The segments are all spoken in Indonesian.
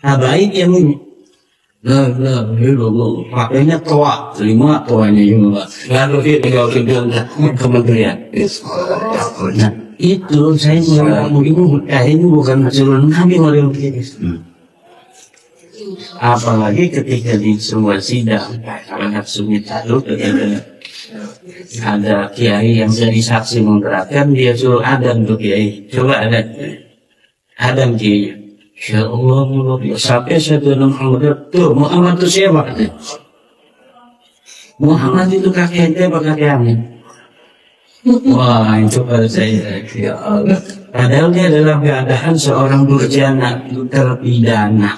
Baik yang ini. Pakainya toa, terima toanya juga. Lalu dia tinggal kementerian. Nah, itu saya ngomong ini bukan hasil Nabi model begini. Apalagi ketika di sebuah sidang sangat sumit itu ada kiai yang jadi saksi memberatkan, dia suruh adhan untuk kiai. Coba adhan kiai. Ya Allah, sampai saya bilang Muhammad itu siapa? Muhammad itu kakek ente apa kakek Amin? Wah, itu pada saya. Ya Allah. Padahal dia dalam keadaan seorang durjana, terpidana.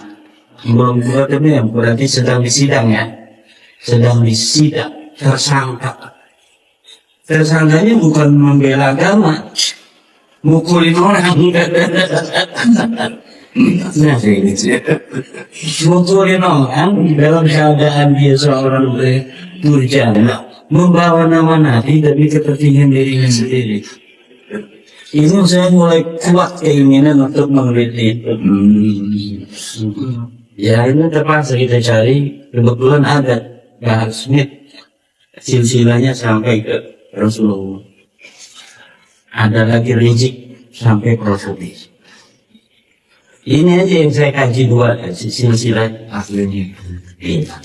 Belum buat ini yang berarti sedang disidang ya. Sedang disidang, tersangka. Tersangkanya bukan membela agama, mukulin orang. Nah, mukulin orang dalam keadaan dia seorang durjana, membawa nama Nabi tapi kepentingan dirinya sendiri. Ini saya mulai kuat keinginan untuk meneliti itu. Ya ini terpaksa kita cari, kebetulan ada Bahar Smith, silsilahnya sampai ke Rasulullah. Ada lagi Rizik sampai Rasulullah. Ini aja yang saya kaji dua silsilah aslinya.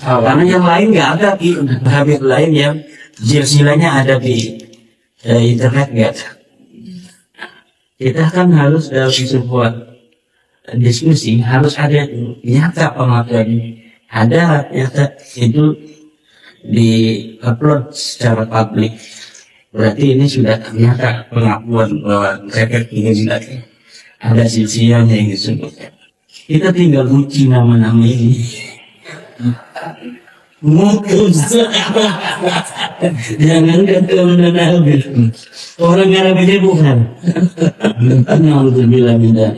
Karena yang lain nggak ada di habit lain yang silsilahnya ada di internet nggak ada. Kita kan harus dalam sebuah diskusi harus ada nyata pengakuan, ada nyata itu di upload secara publik. Berarti ini sudah nyata pengakuan bahwa mereka ini sudah ada silsilahnya yang disebutkan. Kita tinggal uji nama-nama ini. Mungkin jangan keturunan Nabi. Orang Arab ini bukan. Alhamdulillah minta.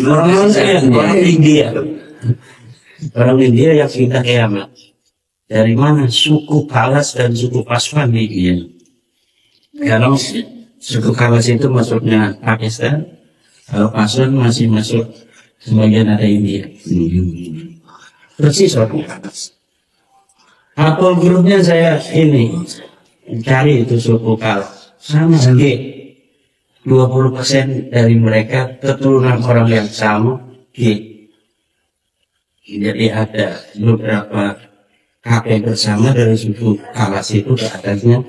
Orang India. Orang India yang kita kiamat. Dari mana suku Palas dan suku Paswan di India? Kalau suku Palas itu masuknya Pakistan, kalau Paswan masih masuk sebagian ada India. Persis suku Palas. Apel grupnya saya ini cari itu suku Palas sama G. 20% dari mereka keturunan orang yang sama G. Jadi ada beberapa kakek bersama dari suku Palas itu ke atasnya.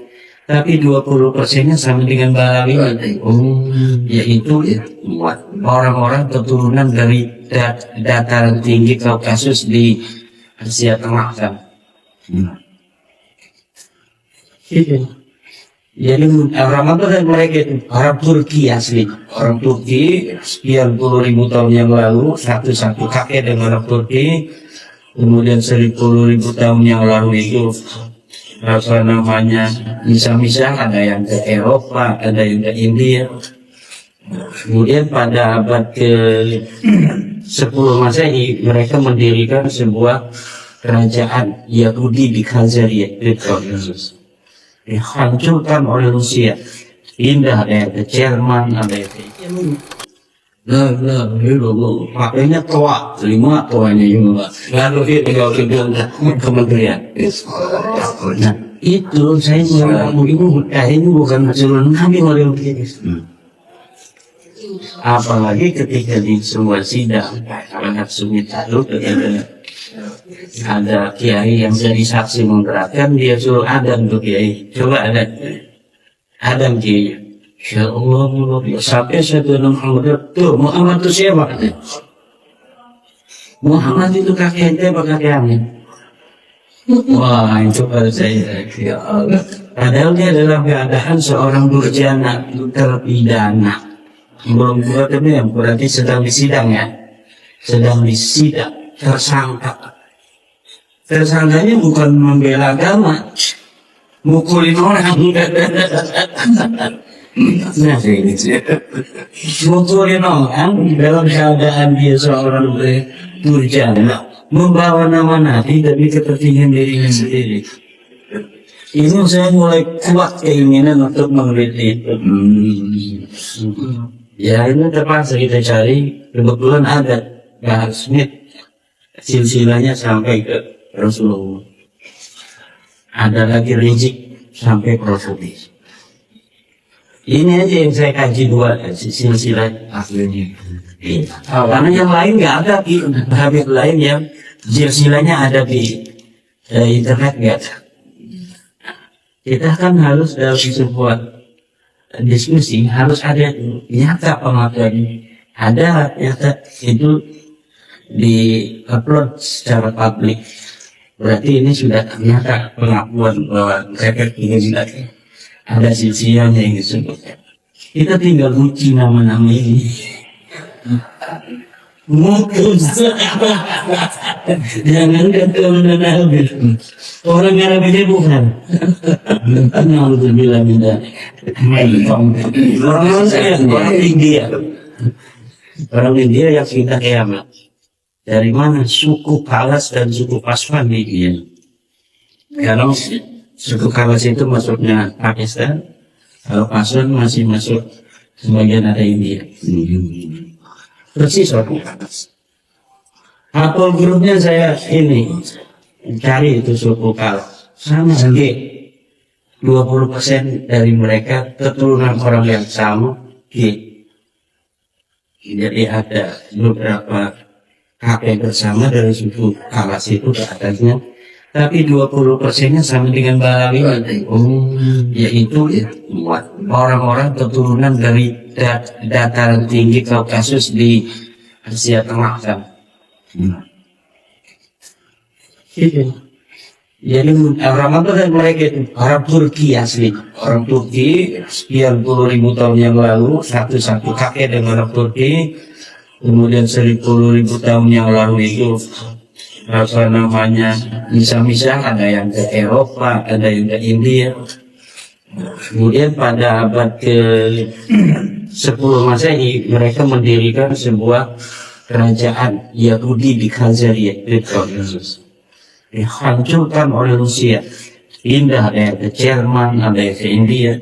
Tapi 20%-nya sama dengan Balawi, yaitu orang-orang keturunan dari dataran tinggi Kaukasus di Asia Tengah kan. Jadi orang apa kan mereka itu orang Turki asli, orang Turki sekian puluh ribu tahun yang lalu satu-satu kakek dengan orang Turki, kemudian 10.000 tahun yang lalu itu apa namanya misah-misah, ada yang ke Eropa, ada yang ke India. Kemudian pada abad ke-10 Masehi mereka mendirikan sebuah kerajaan Yahudi di Khazaria, dihancurkan oleh Rusia. Pindah ada yang ke Jerman, ada yang ke pakainya toa, terima toanya juga. Lalu dia tinggal kementerian. Nah, itu saya ngomong ini bukan hasil Nabi model begini. Apalagi ketika di sebuah sidang sangat sumit itu ada kiai yang jadi saksi memberatkan, dia suruh adhan untuk kiai. Coba adhan kiai. Ya Allah, sampai saya bilang Muhammad itu siapa? Muhammad itu kakek ente apa kakek Amin? Wah, itu pada saya. Ya Allah. Padahal dia dalam keadaan seorang durjana, terpidana. Belum buat ini yang berarti sedang disidang ya. Sedang disidang, tersangka. Tersangkanya bukan membela agama, mukulin orang. Nah, mukulin orang dalam keadaan dia seorang durjana, membawa nama Nabi tapi kepentingan dirinya sendiri. Ini saya mulai kuat keinginan untuk meneliti itu. Ya ini terpaksa kita cari, kebetulan ada Smith, silsilahnya sampai ke Rasulullah. Ada lagi Rizik sampai Portugis. Ini aja yang saya kaji dua silsilah aslinya. Karena yang lain nggak ada di Habib lain yang silsilahnya ada di internet nggak ada. Kita kan harus dalam sebuah diskusi harus ada nyata pengakuan. Ada nyata itu di upload secara publik. Berarti ini sudah ternyata pengakuan bahwa mereka ini ada silsilahnya yang disebutkan. Kita tinggal uji nama-nama ini. Mungkin jangan keturunan Habib. Orang Arab ini bukan. Alhamdulillah minta. Orang India. Orang India yang kita kiamat. Dari mana suku Palas dan suku Paswan di India? Kalau suku Palas itu masuknya Pakistan, kalau Paswan masih masuk sebagian ada India. Persis suku Palas. Apel grupnya saya ini cari itu suku Palas. Sama G. 20% dari mereka keturunan orang yang sama G. Jadi ada beberapa kakek bersama dari suku Palas itu ke atasnya, tapi 20%-nya sama dengan Balawi, yaitu orang-orang keturunan dari dataran tinggi Kaukasus di Asia Tengah kan. Jadi orang apa kan mereka itu orang Turki asli, orang Turki sekian puluh ribu tahun yang lalu satu kakek dengan orang Turki. Kemudian 10.000 tahun yang lalu itu apa namanya misah-misah, ada yang ke Eropa, ada yang ke India. Kemudian pada abad ke-10 Masehi mereka mendirikan sebuah kerajaan Yahudi di Khazaria, dihancurkan oleh Rusia. Pindah ada yang ke Jerman, ada yang ke India.